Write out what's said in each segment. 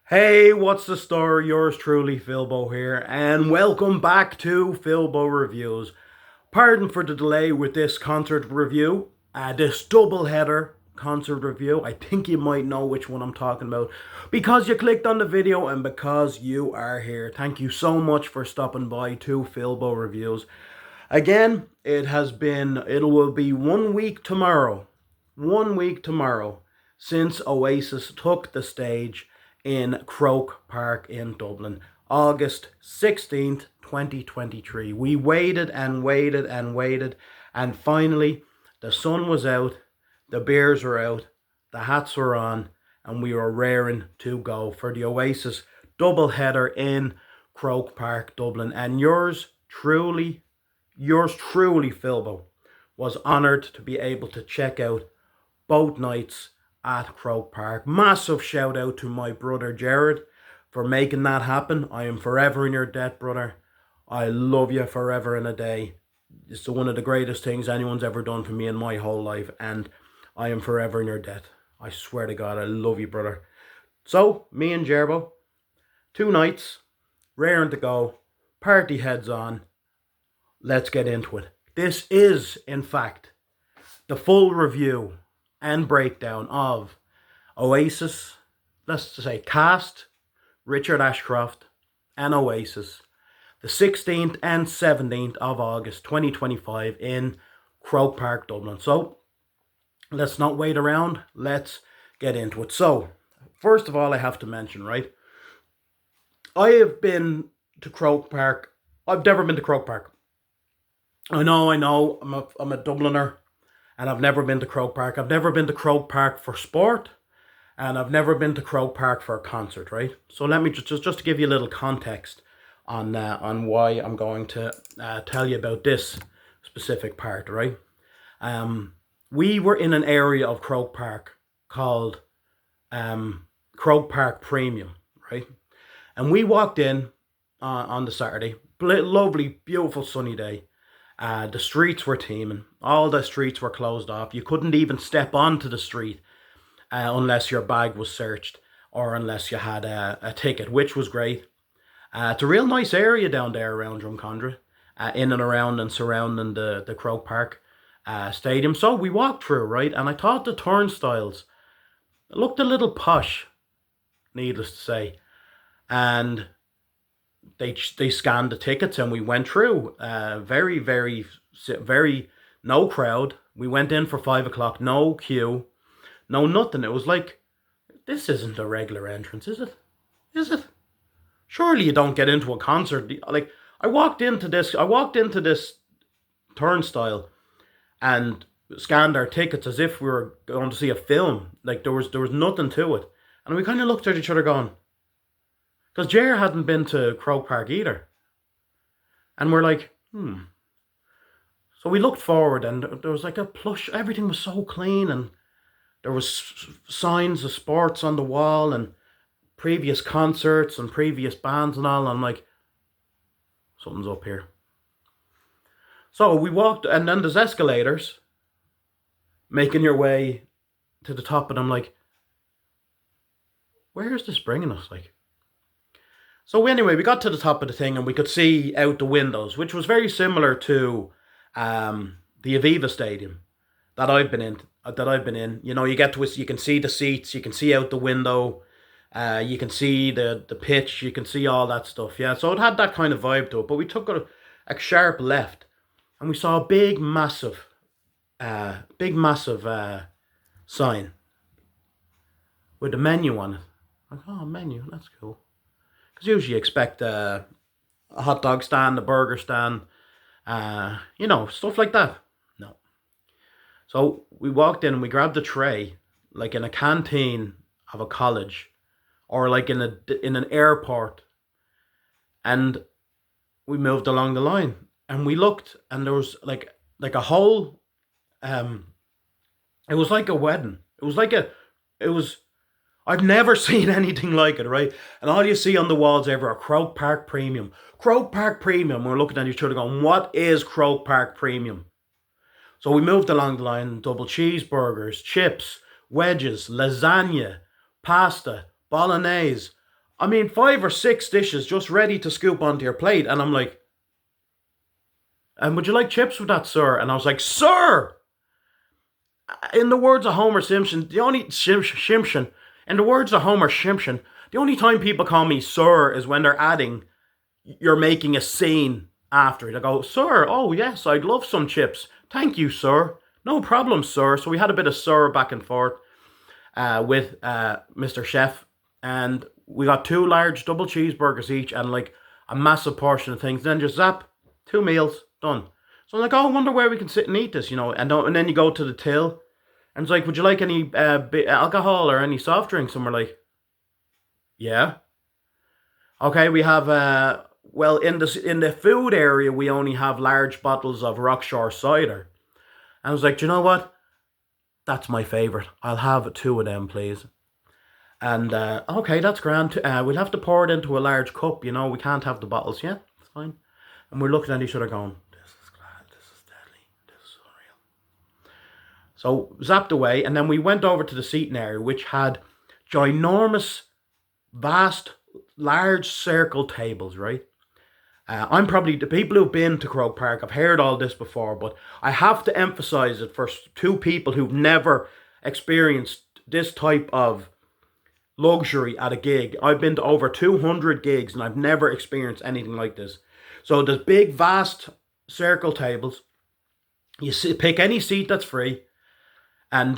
Hey, what's the story? Yours truly, Philbo here, and welcome back to Philbo Reviews. Pardon for the delay with this concert review, this double header concert review. I think you might know which one I'm talking about because you clicked on the video and because you are here. Thank you so much for stopping by to Philbo Reviews. Again, it will be 1 week tomorrow. 1 week tomorrow since Oasis took the stage in CROKE Park in Dublin, August 16th, 2023. We waited and waited and waited, and finally the sun was out, the beers were out, the hats were on, and we were raring to go for the Oasis double header in CROKE Park, Dublin. And yours truly, Philbo, was honoured to be able to check out both nights at CROKE Park. Massive shout out to my brother Jared for making that happen. I am forever in your debt, brother. I love you forever and a day. It's one of the greatest things anyone's ever done for me in my whole life, and I am forever in your debt. I swear to God, I love you, brother. So, me and Jerbo, 2 nights, raring to go, party heads on. Let's get into it. This is, in fact, the full review and breakdown of Oasis, let's just say cast, Richard Ashcroft, and Oasis, the 16th and 17th of August 2025 in CROKE Park, Dublin. So, let's not wait around, let's get into it. So, first of all, I have to mention, right, I have been to CROKE Park. I've never been to CROKE Park. I know, I'm a Dubliner, and I've never been to CROKE Park. I've never been to CROKE Park for sport, and I've never been to CROKE Park for a concert, right? So let me just to give you a little context on why I'm going to tell you about this specific part, right? We were in an area of CROKE Park called CROKE Park Premium, right? And we walked in on the Saturday, lovely, beautiful, sunny day. The streets were teeming. All the streets were closed off. You couldn't even step onto the street unless your bag was searched or unless you had a ticket, which was great. It's a real nice area down there around Drumcondra, in and around and surrounding the CROKE Park Stadium. So we walked through, right? And I thought the turnstiles looked a little posh, needless to say. And they scanned the tickets and we went through. Very no crowd. We went in for 5 o'clock, no queue, no nothing. It was like, this isn't a regular entrance, is it? Is it? Surely you don't get into a concert. Like, I walked into this turnstile and scanned our tickets as if we were going to see a film. Like, there was nothing to it. And we kind of looked at each other going, because Jer hadn't been to CROKE Park either. And we're like, So we looked forward and there was like a plush, everything was so clean, and there was signs of sports on the wall and previous concerts and previous bands and all. And I'm like, something's up here. So we walked, and then there's escalators making your way to the top, and I'm like, where is this bringing us? Like, so anyway, we got to the top of the thing and we could see out the windows, which was very similar to the Aviva Stadium that I've been in. You know, you can see the seats, you can see out the window, you can see the pitch, you can see all that stuff. Yeah, so it had that kind of vibe to it. But we took a sharp left, and we saw a big massive sign with a menu on it. Like, oh, menu, that's cool. Because usually you expect a hot dog stand, a burger stand, stuff like that. No. So we walked in and we grabbed a tray, like in a canteen of a college, or like in an airport, and we moved along the line. And we looked, and there was like a whole, it was like a wedding. I've never seen anything like it, right? And all you see on the walls ever are CROKE Park Premium. CROKE Park Premium. We're looking at each other going, what is CROKE Park Premium? So we moved along the line, double cheeseburgers, chips, wedges, lasagna, pasta, bolognese, I mean, 5 or 6 dishes just ready to scoop onto your plate. And I'm like, and would you like chips with that, sir? And I was like, sir! In the words of Homer Simpson, the only Simpson, in the words of Homer Simpson, the only time people call me sir is when they're adding, you're making a scene after it. I go, sir, oh yes, I'd love some chips. Thank you, sir. No problem, sir. So we had a bit of sir back and forth with Mr. Chef, and we got 2 large double cheeseburgers each and like a massive portion of things. Then just zap, 2 meals, done. So I'm like, oh, I wonder where we can sit and eat this, you know. And then you go to the till, and it's like, would you like any alcohol or any soft drinks? And we're like, yeah. Okay, we have, well, in the food area, we only have large bottles of Rockshore cider. And I was like, do you know what? That's my favourite. I'll have 2 of them, please. And, okay, that's grand. We'll have to pour it into a large cup, you know. We can't have the bottles. Yeah, it's fine. And we're looking at each other going, this is glad, this is deadly, this is unreal. So, zapped away. And then we went over to the seating area, which had ginormous, vast, large circle tables, right? I'm probably, the people who've been to Croke Park, I've heard all this before, but I have to emphasize it for 2 people who've never experienced this type of luxury at a gig. I've been to over 200 gigs and I've never experienced anything like this. So there's big, vast circle tables. You pick any seat that's free, and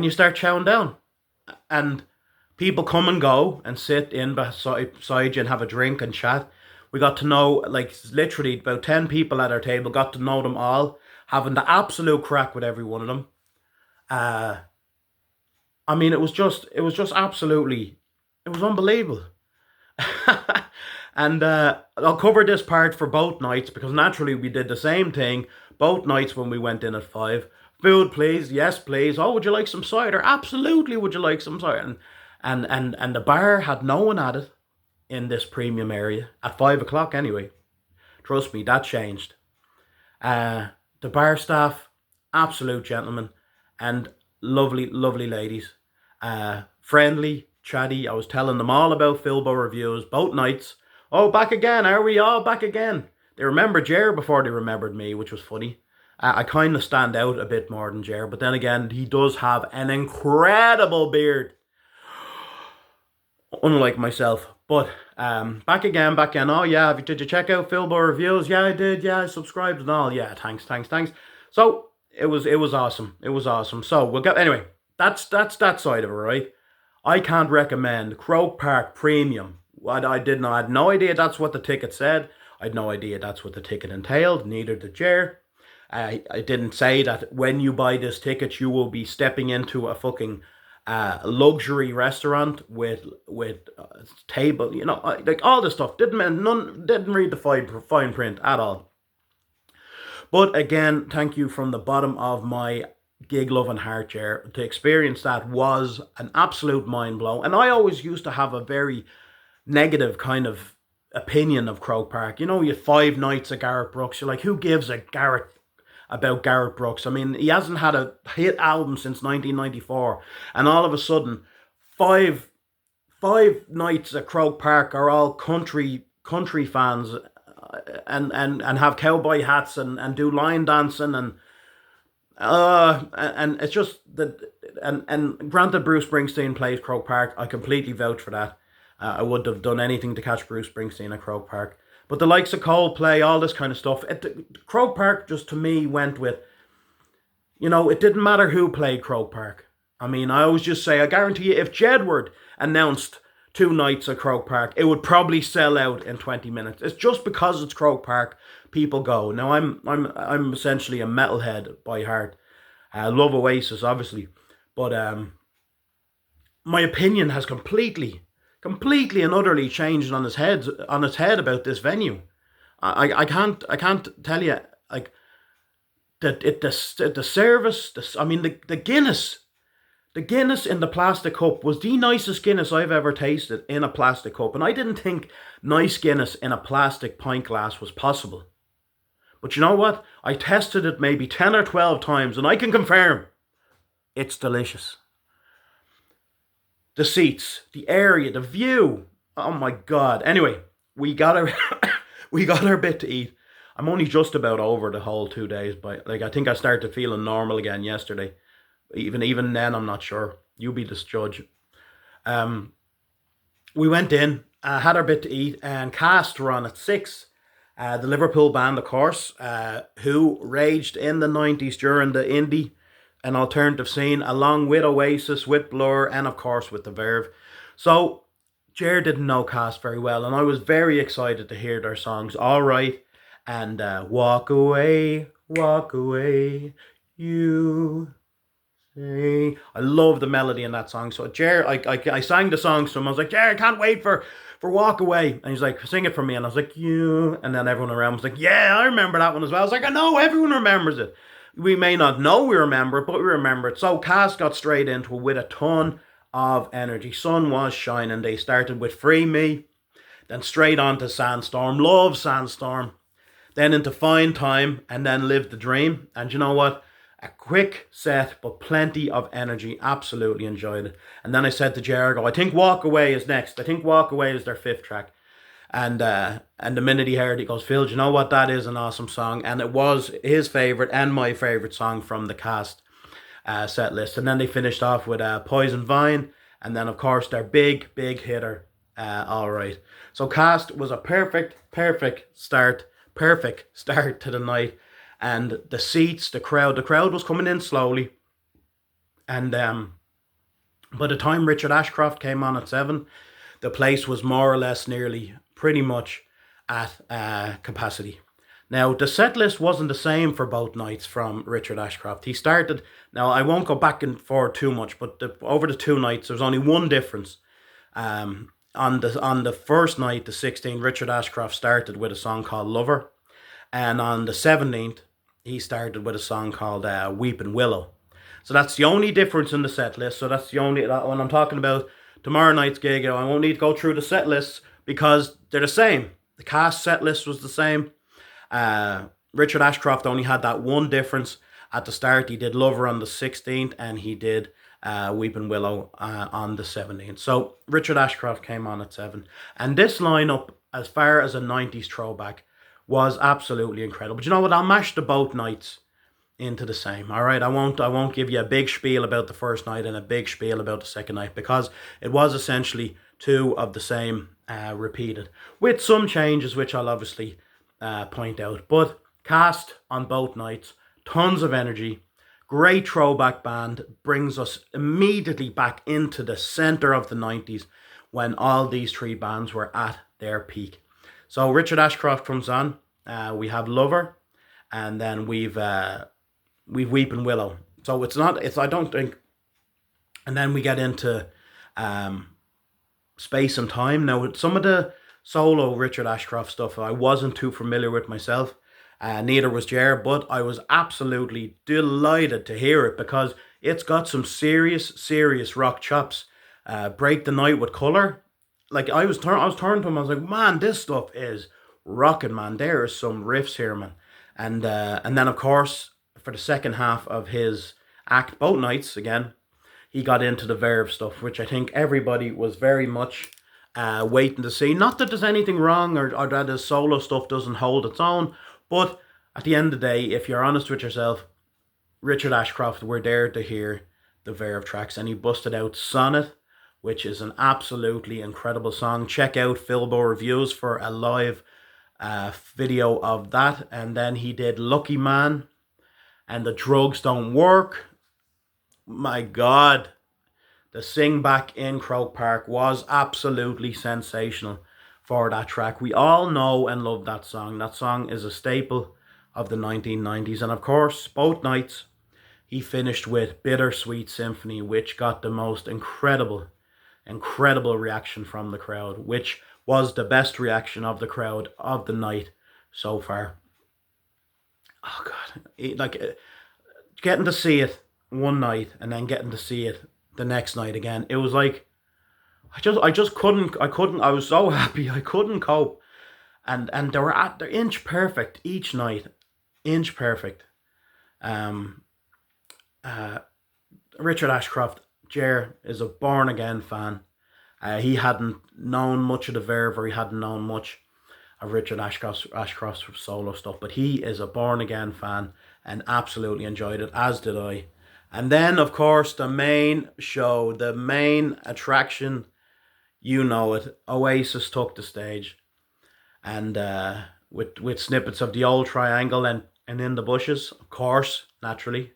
you start chowing down. And people come and go and sit in beside you and have a drink and chat. We got to know, like, literally about 10 people at our table, got to know them all, having the absolute crack with every one of them. I mean, it was just absolutely, it was unbelievable. And I'll cover this part for both nights, because naturally we did the same thing both nights when we went in at 5. Food, please. Yes, please. Oh, would you like some cider? Absolutely, would you like some cider? And the bar had no one at it in this premium area at 5 o'clock anyway. Trust me, that changed. The bar staff, absolute gentlemen, and lovely, lovely ladies. Friendly, chatty. I was telling them all about Philbo reviews both nights. Oh, back again, are we all back again? They remembered Jer before they remembered me, which was funny. I kind of stand out a bit more than Jer, but then again, he does have an incredible beard. Unlike myself. But back again. Oh yeah, did you check out Philbo reviews? Yeah, I did. Yeah, I subscribed and all. Yeah, thanks. So it was awesome. It was awesome. So we'll get, anyway. That's that side of it, right? I can't recommend Croke Park Premium. I had no idea that's what the ticket said. I had no idea that's what the ticket entailed. Neither did Jer. I didn't say that when you buy this ticket, you will be stepping into a fucking luxury restaurant with table, you know, like all this stuff. Didn't read the fine print at all. But again, thank you from the bottom of my gig loving heart, Jer. To experience that was an absolute mind blow. And I always used to have a very negative kind of opinion of Croke Park. You know, you 5 nights of Gareth Brooks. You're like, who gives about Gareth Brooks? I mean, he hasn't had a hit album since 1994, and all of a sudden, five nights at Croke Park are all country fans, and have cowboy hats and do line dancing and it's just that. And granted, Bruce Springsteen plays Croke Park. I completely vouch for that. I would have done anything to catch Bruce Springsteen at Croke Park. But the likes of Coldplay, all this kind of stuff, Croke Park just to me went with, you know, it didn't matter who played Croke Park. I mean, I always just say, I guarantee you, if Jedward announced 2 nights at Croke Park, it would probably sell out in 20 minutes. It's just because it's Croke Park, people go. Now, I'm essentially a metalhead by heart. I love Oasis, obviously, but my opinion has completely and utterly changed on its head about this venue. I can't tell you, like, that the service. I mean, the Guinness in the plastic cup was the nicest Guinness I've ever tasted in a plastic cup, and I didn't think nice Guinness in a plastic pint glass was possible. But you know what? I tested it maybe 10 or 12 times, and I can confirm it's delicious. The seats, the area, the view. Oh my God. Anyway, we got our we got our bit to eat. I'm only just about over the whole 2 days, but like I think I started feeling normal again yesterday. Even then, I'm not sure. You be the judge. Um, we went in, had our bit to eat, and cast were on at 6. The Liverpool band, of course, who raged in the 90s during the indie and alternative scene, along with Oasis, with Blur, and of course with the Verve. So, Jer didn't know Cast very well, and I was very excited to hear their songs All Right and Walk Away, You. I love the melody in that song. So Jer, I sang the song to him. I was like, Jer, I can't wait for Walk Away. And he's like, sing it for me. And I was like, you. And then everyone around was like, yeah, I remember that one as well. I was like, I know, everyone remembers it. We may not know we remember it, but we remember it. So Cass got straight into it with a ton of energy. Sun was shining. They started with Free Me, then straight on to Sandstorm. Love Sandstorm. Then into Fine Time, and then Live the Dream. And you know what? A quick set, but plenty of energy. Absolutely enjoyed it. And then I said to Jericho, I think Walk Away is next. I think Walk Away is their 5th track. And the minute he heard it, he goes, Phil, do you know what? That is an awesome song. And it was his favourite and my favourite song from the Cast set list. And then they finished off with Poison Vine. And then, of course, their big hitter, All Right. So Cast was a perfect start to the night. And the seats, the crowd was coming in slowly. And by the time Richard Ashcroft came on at 7, the place was more or less nearly pretty much at capacity. Now, the set list wasn't the same for both nights from Richard Ashcroft. He started, now I won't go back and forth too much, but over the 2 nights, there was only one difference. On the first night, the 16th, Richard Ashcroft started with a song called Lover. And on the 17th, he started with a song called Weeping Willow. So that's the only difference in the set list. So that's the only, when I'm talking about tomorrow night's gig, I won't need to go through the set lists because they're the same. The Cast set list was the same. Richard Ashcroft only had that one difference. At the start, he did Lover on the 16th and he did Weeping Willow on the 17th. So Richard Ashcroft came on at 7. And this lineup, as far as a 90s throwback, was absolutely incredible. But you know what? I'll mash the both nights into the same. All right, I won't give you a big spiel about the first night and a big spiel about the second night because it was essentially 2 of the same repeated with some changes, which I'll obviously point out. But Cast on both nights, tons of energy, great throwback band, brings us immediately back into the center of the 90s when all these 3 bands were at their peak. So Richard Ashcroft comes on. We have Lover, and then we've Weeping Willow. So I don't think. And then we get into Space and Time. Now, some of the solo Richard Ashcroft stuff I wasn't too familiar with myself. Neither was Jer, but I was absolutely delighted to hear it because it's got some serious rock chops. Break the Night with Colour. Like I was turning to him, I was like, man, this stuff is rocking, man. There is some riffs here, man. And then of course, for the second half of his act, both nights again, he got into the Verve stuff, which I think everybody was very much waiting to see. Not that there's anything wrong or that his solo stuff doesn't hold its own, but at the end of the day, if you're honest with yourself, Richard Ashcroft were there to hear the Verve tracks, and he busted out Sonnet, which is an absolutely incredible song. Check out Philbo Reviews for a live video of that. And then he did Lucky Man and The Drugs Don't Work. My God, the sing back in Croke Park was absolutely sensational for that track. We all know and love that song. That song is a staple of the 1990s. And of course, both nights, he finished with Bittersweet Symphony, which got the most incredible reaction from the crowd, which was the best reaction of the crowd of the night so far. Oh God, like getting to see it one night and then getting to see it the next night again. It was like I just couldn't. I was so happy I couldn't cope, and they were at their inch perfect each night, inch perfect. Richard Ashcroft, Jer, is a born again fan. He hadn't known much of the Verve, or he hadn't known much of Richard Ashcroft's solo stuff, but he is a born again fan and absolutely enjoyed it, as did I. And then, of course, the main show, the main attraction, you know it, Oasis took the stage, and with snippets of the old triangle and In the Bushes, of course, naturally.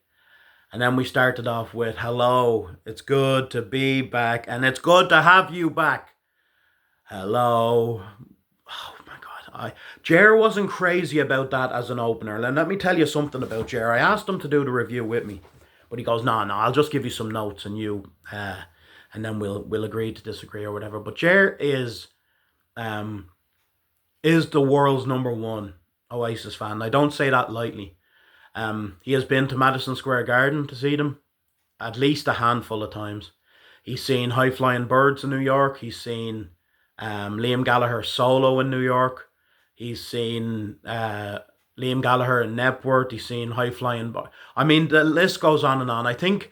And then we started off with Hello, it's good to be back, and it's good to have you back. Hello. Oh my God. Jer wasn't crazy about that as an opener. And let me tell you something about Jer. I asked him to do the review with me, but he goes, no, I'll just give you some notes and and then we'll agree to disagree or whatever. But Jer is the world's #1 Oasis fan. I don't say that lightly. He has been to Madison Square Garden to see them at least a handful of times. He's seen High Flying Birds in New York. He's seen Liam Gallagher solo in New York. He's seen Liam Gallagher in Knebworth. He's seen High Flying Birds. I mean, the list goes on and on. I think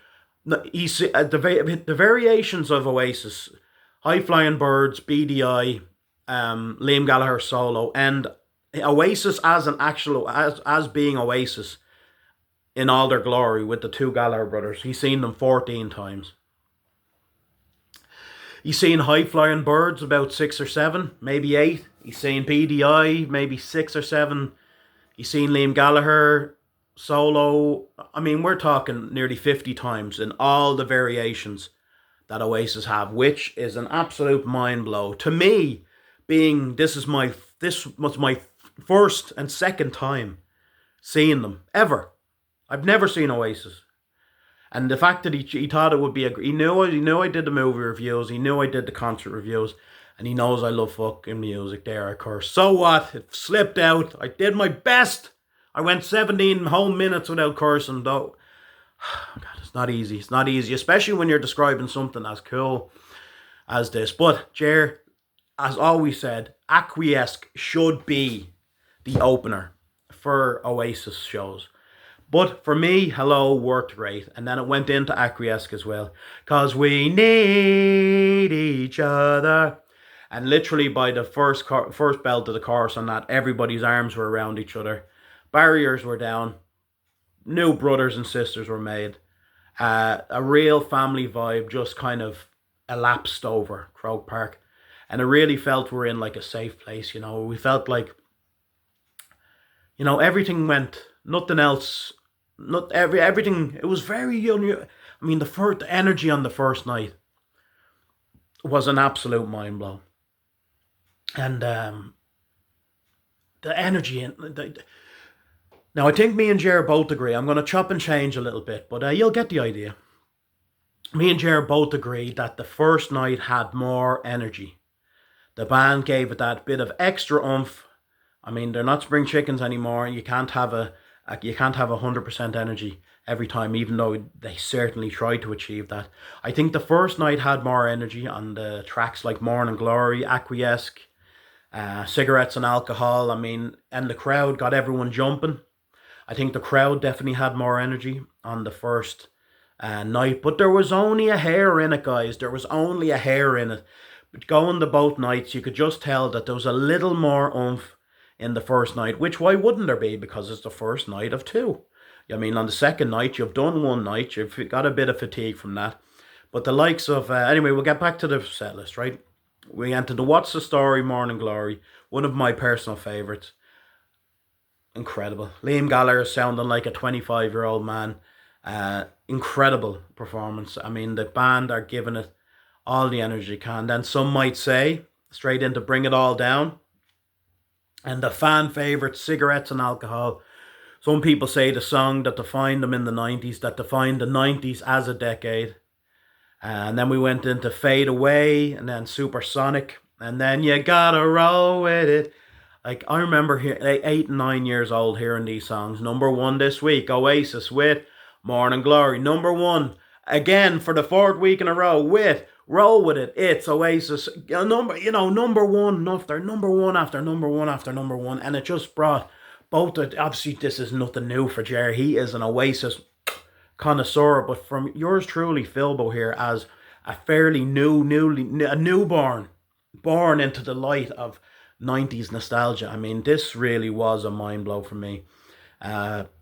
he's the variations of Oasis, High Flying Birds, BDI, Liam Gallagher solo, and Oasis as as being Oasis in all their glory with the two Gallagher brothers. He's seen them 14 times. He's seen High Flying Birds about 6 or 7, maybe 8. He's seen BDI maybe 6 or 7. He's seen Liam Gallagher solo. I mean, we're talking nearly 50 times in all the variations that Oasis have, which is an absolute mind blow to me. Being this was my first and second time seeing them ever. I've never seen Oasis, and the fact that he thought it would be he knew I did the movie reviews, he knew I did the concert reviews, and he knows I love fucking music. There, of course. So what? It slipped out. I did my best. I went 17 whole minutes without cursing, though. God, it's not easy. It's not easy, especially when you're describing something as cool as this. But Jer, as always said, Acquiesce should be the opener for Oasis shows. But for me, Hello worked great. And then it went into Acquiesce as well. Because we need each other. And literally by the first belt of the chorus on that, everybody's arms were around each other. Barriers were down. New brothers and sisters were made. A real family vibe just kind of elapsed over Croke Park. And it really felt we're in like a safe place, you know. We felt like, you know, everything went, nothing else, everything, it was very, I mean, the energy on the first night was an absolute mind blow. And the energy, now I think me and Jer both agree, I'm going to chop and change a little bit, but you'll get the idea. Me and Jer both agree that the first night had more energy. The band gave it that bit of extra oomph. I mean, they're not spring chickens anymore. You can't have 100% energy every time, even though they certainly tried to achieve that. I think the first night had more energy on the tracks like Morning Glory, Acquiesce, Cigarettes and Alcohol. I mean, and the crowd got everyone jumping. I think the crowd definitely had more energy on the first night, but there was only a hair in it, guys. There was only a hair in it. But going to both nights, you could just tell that there was a little more oomph in the first night, which why wouldn't there be? Because it's the first night of 2. I mean, on the second night, you've done one night, you've got a bit of fatigue from that. But the likes of, anyway, we'll get back to the set list, right? We entered the What's the Story, Morning Glory, one of my personal favourites. Incredible. Liam Gallagher sounding like a 25-year-old man. Incredible performance. I mean, the band are giving it all the energy they can. Then some might say, straight into Bring It All Down. And the fan favourite, Cigarettes and Alcohol. Some people say the song that defined them in the 90s, that defined the 90s as a decade. And then we went into Fade Away, and then Supersonic, and then You Gotta Roll With It. Like, I remember 8 and 9 years old hearing these songs. Number 1 this week, Oasis with Morning Glory. Number 1, again for the 4th week in a row with Roll With It. It's Oasis. Number 1 after number 1 after number 1 after number 1. And it just brought both, obviously this is nothing new for Jerry. He is an Oasis connoisseur, but from yours truly, Philbo here, as a fairly a newborn, born into the light of 90s nostalgia. I mean, this really was a mind blow for me.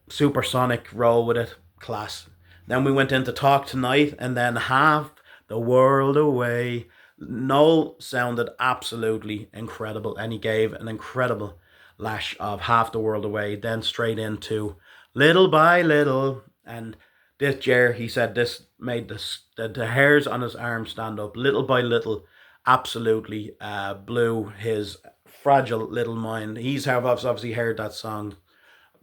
Supersonic roll with it, class. Then we went into Talk Tonight, and then Half the World Away. Noel sounded absolutely incredible, and he gave an incredible lash of Half the World Away. Then straight into Little by Little, and this year he said this made the hairs on his arm stand up. Little by Little absolutely blew his fragile little mind. He's obviously heard that song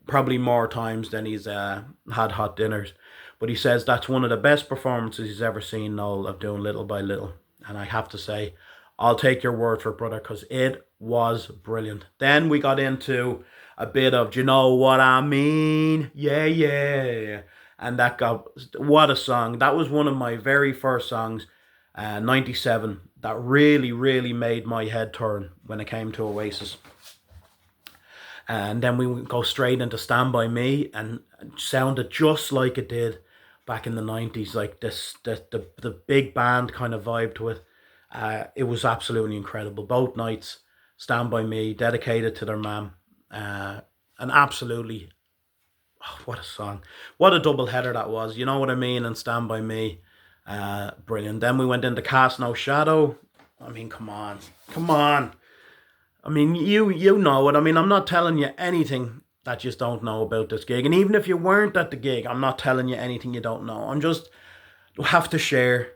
probably more times than he's had hot dinners. But he says that's one of the best performances he's ever seen, Noel, of doing Little by Little. And I have to say, I'll take your word for it, brother, because it was brilliant. Then we got into a bit of, do you know what I mean? Yeah, yeah. And that got, what a song. That was one of my very first songs, 97, that really, really made my head turn when it came to Oasis. And then we would go straight into Stand By Me, and it sounded just like it did back in the 90s, like this, the big band kind of vibe to it. It was absolutely incredible. Both nights, Stand By Me, dedicated to their mum. And absolutely, oh, what a song. What a double header that was. You know what I mean? And Stand By Me, brilliant. Then we went into Cast No Shadow. I mean, come on. Come on. I mean, you know it. I mean, I'm not telling you anything that you don't know about this gig. And even if you weren't at the gig, I'm not telling you anything you don't know. I'm just, have to share.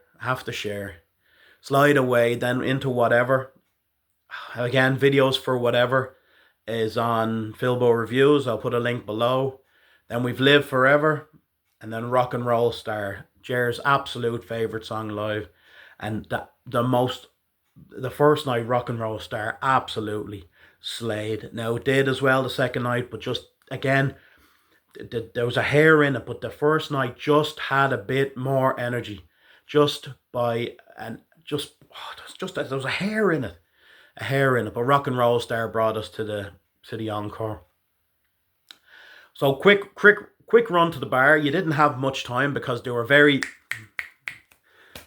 Slide away, then into Whatever. Again, videos for Whatever is on Philbo Reviews. I'll put a link below. Then we've Live Forever. And then Rock and Roll Star. Jer's absolute favourite song live. And the first night, Rock and Roll Star, absolutely slayed. Now, it did as well the second night, but just, again, there was a hair in it, but the first night just had a bit more energy. There was a hair in it. But Rock and Roll Star brought us to the encore. So, quick run to the bar. You didn't have much time because they were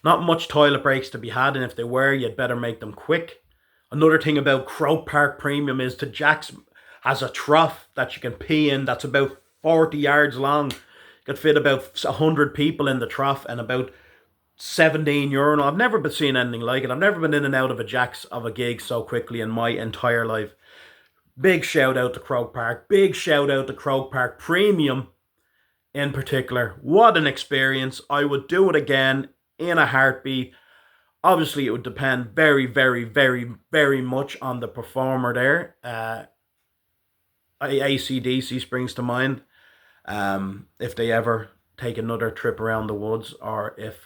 not much toilet breaks to be had, and if they were, you'd better make them quick. Another thing about Croke Park Premium is the Jack's has a trough that you can pee in that's about 40 yards long. You could fit about 100 people in the trough and about 17 urinal. I've never been seeing anything like it. I've never been in and out of a Jack's of a gig so quickly in my entire life. Big shout out to Croke Park. Big shout out to Croke Park Premium in particular. What an experience. I would do it again in a heartbeat. Obviously, it would depend very, very, very, very much on the performer there. AC/DC springs to mind. If they ever take another trip around the woods, or if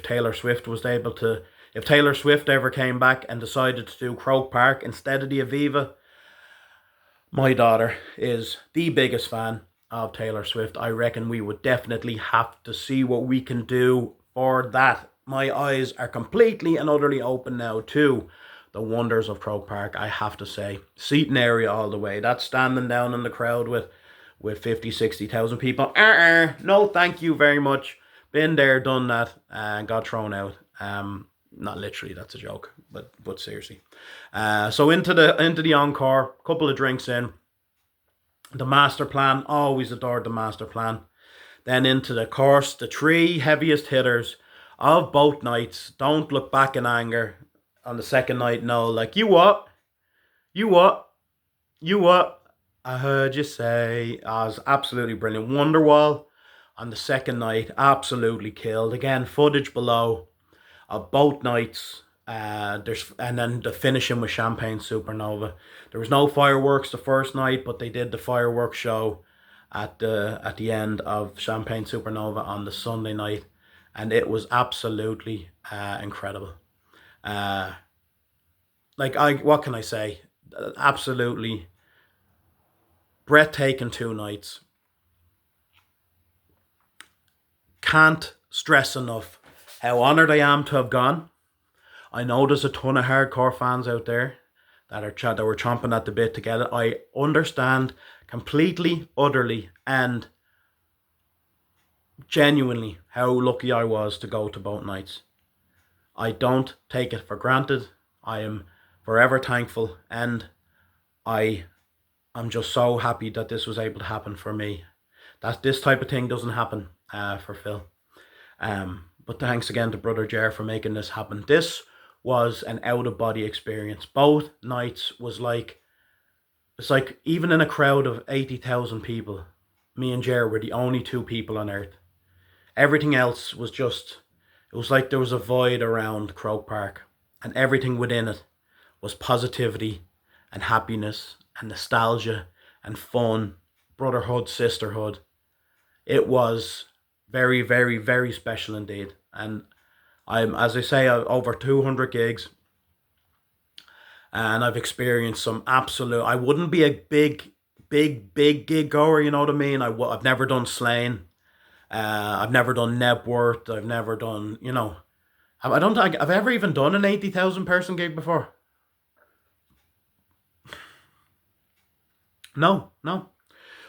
Taylor Swift if Taylor Swift ever came back and decided to do Croke Park instead of the Aviva. My daughter is the biggest fan of Taylor Swift. I reckon we would definitely have to see what we can do for that. My eyes are completely and utterly open now to the wonders of Croke Park, I have to say. Seating area all the way. That's standing down in the crowd with 50, 60,000 people. No, thank you very much. Been there, done that, and got thrown out. Not literally, that's a joke, but seriously. So into the encore, couple of drinks in. The master plan, always adored the master plan. Then into the course, the three heaviest hitters of both nights. Don't look back in anger on the second night. No, like, you what? I heard you say. I was absolutely brilliant. Wonderwall on the second night, absolutely killed. Again, footage below of both nights. And then the finishing with Champagne Supernova. There was no fireworks the first night, but they did the fireworks show at the end of Champagne Supernova on the Sunday night, and it was absolutely incredible. What can I say? Absolutely breathtaking 2 nights. Can't stress enough how honoured I am to have gone. I know there's a ton of hardcore fans out there that were chomping at the bit to get it. I understand completely, utterly, and genuinely how lucky I was to go to both nights. I don't take it for granted. I am forever thankful, and I'm just so happy that this was able to happen for me. That this type of thing doesn't happen for Phil. But thanks again to Brother Jer for making this happen. This was an out-of-body experience. Both nights was like, it's like even in a crowd of 80,000 people, me and Jer were the only two people on earth. Everything else was just, it was like there was a void around Croke Park, and everything within it was positivity and happiness and nostalgia and fun, brotherhood, sisterhood. It was very, very, very special indeed. And I'm, as I say, over 200 gigs, and I've experienced some absolute, I wouldn't be a big gig goer, you know what I mean? I've never done Slane. I've never done Nebworth. I've never done, you know, I don't think I've ever even done an 80,000 person gig before. No.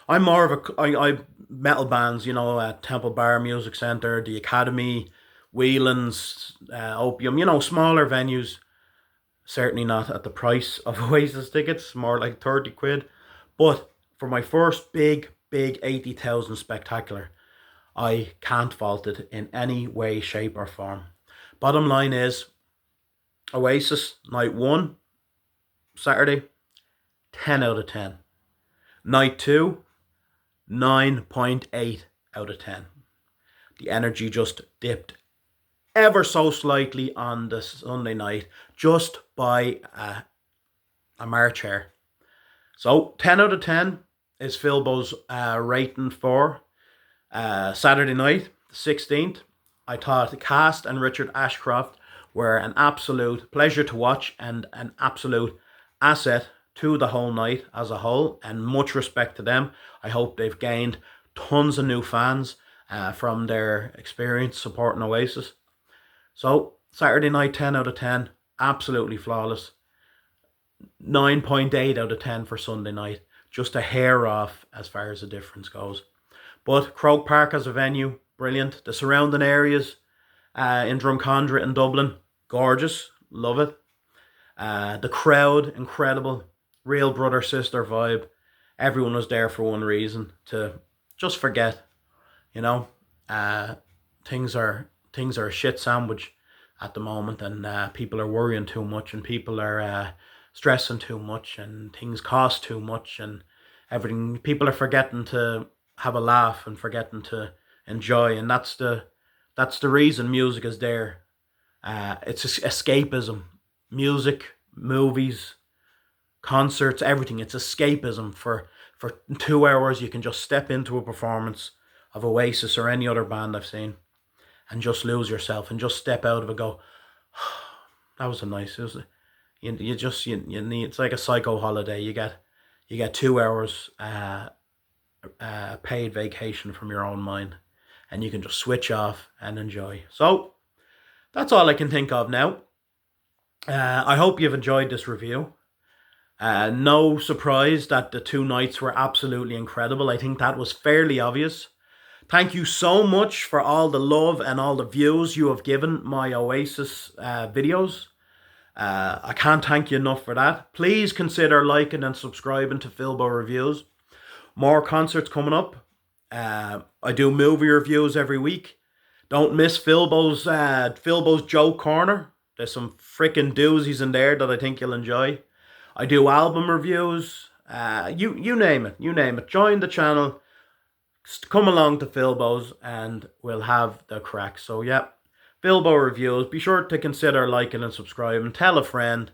I'm more of a, I metal bands, you know, Temple Bar Music Centre, the Academy, Whelan's, Opium, you know, smaller venues. Certainly not at the price of Oasis tickets, more like 30 quid. But for my first big 80,000 spectacular, I can't fault it in any way, shape or form. Bottom line is, Oasis, night 1, Saturday, 10 out of 10. Night 2, 9.8 out of 10. The energy just dipped ever so slightly on the Sunday night, just by a march hair. So 10 out of 10 is Philbo's rating for Saturday night, the 16th. I thought Cast and Richard Ashcroft were an absolute pleasure to watch and an absolute asset to the whole night as a whole, and much respect to them. I hope they've gained tons of new fans from their experience supporting Oasis. So Saturday night, 10 out of 10, absolutely flawless. 9.8 out of 10 for Sunday night, just a hair off as far as the difference goes. But Croke Park as a venue, brilliant. The surrounding areas in Drumcondra and Dublin, gorgeous, love it. The crowd, incredible, real brother-sister vibe. Everyone was there for one reason, to just forget, you know. Things are a shit sandwich at the moment, and people are worrying too much, and people are stressing too much, and things cost too much, and everything. People are forgetting to have a laugh and forgetting to enjoy, and that's the reason music is there. It's escapism. Music, movies, concerts, everything. It's escapism. For 2 hours, you can just step into a performance of Oasis or any other band I've seen, and just lose yourself and just step out of it. Go, that was a nice. It was. You need. It's like a psycho holiday. You get 2 hours paid vacation from your own mind, and you can just switch off and enjoy. So that's all I can think of now. I hope you've enjoyed this review. No surprise that the 2 nights were absolutely incredible. I think that was fairly obvious. Thank you so much for all the love and all the views you have given my Oasis videos. I can't thank you enough for that. Please consider liking and subscribing to Philbo Reviews. More concerts coming up. I do movie reviews every week. Don't miss Philbo's Joke Corner. There's some freaking doozies in there that I think you'll enjoy. I do album reviews. You name it. You name it. Join the channel. Come along to Philbo's and we'll have the crack. So yeah, Philbo Reviews. Be sure to consider liking and subscribing. Tell a friend.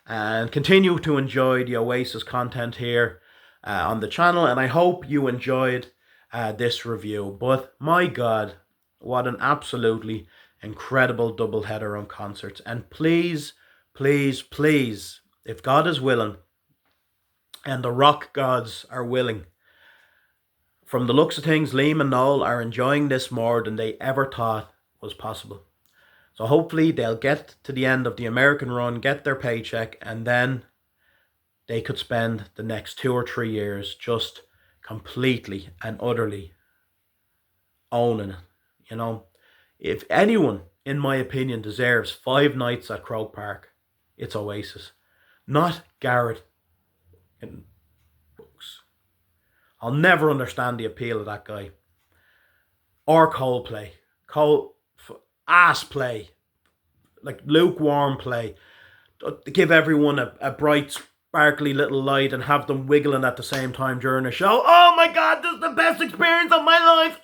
And continue to enjoy the Oasis content here on the channel. And I hope you enjoyed this review. But my God, what an absolutely incredible doubleheader on concerts. And please, please, please, if God is willing and the rock gods are willing, from the looks of things, Liam and Noel are enjoying this more than they ever thought was possible. So hopefully they'll get to the end of the American run, get their paycheck, and then they could spend the next 2 or 3 years just completely and utterly owning it. You know, if anyone in my opinion, deserves 5 nights at Croke Park, it's Oasis. Not Garrett in books. I'll never understand the appeal of that guy. Or Coldplay. Ass play. Like lukewarm play. Give everyone a bright, sparkly little light and have them wiggling at the same time during a show. Oh my God, this is the best experience of my life.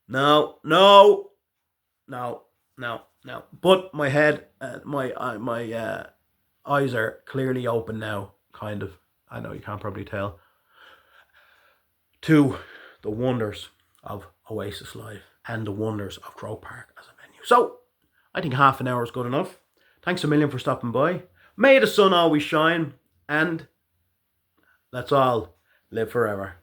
No. But my head, my eyes are clearly open now, kind of. I know you can't probably tell. To the wonders of Oasis Live and the wonders of Croke Park as a venue. So, I think half an hour is good enough. Thanks a million for stopping by. May the sun always shine, and let's all live forever.